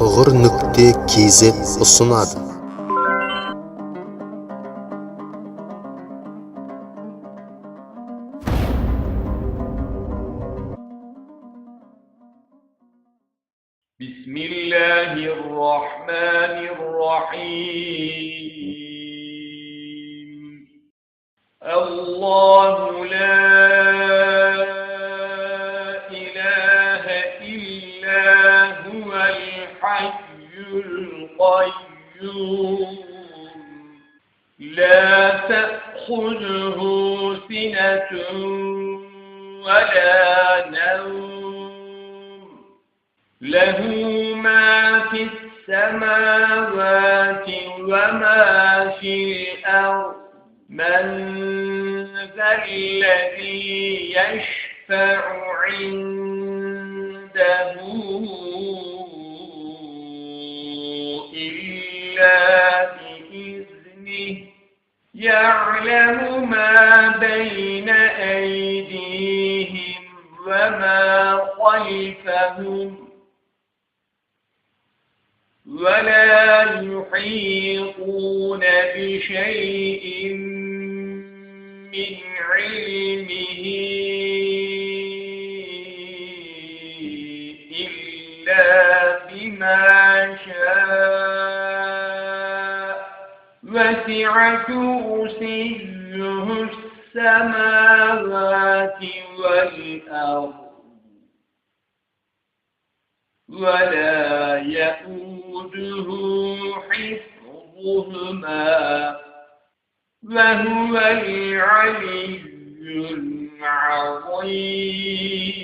toğır.kz sunadi. بسم الله الرحمن الرحيم الله لا إله إلا هو الحي القيوم لا تأخذه سنة ولا نوم له ما في السماوات وما في الأرض من ذا الذي يشفع عنده إلا بإذنه يعلم ما بين أيديهم وما خلفهم ولا يحيطون بشيء من علمه إلا بما شاء وسع كرسيه السماوات والأرض ولا يؤوده حفظهما وهو العلي العظيم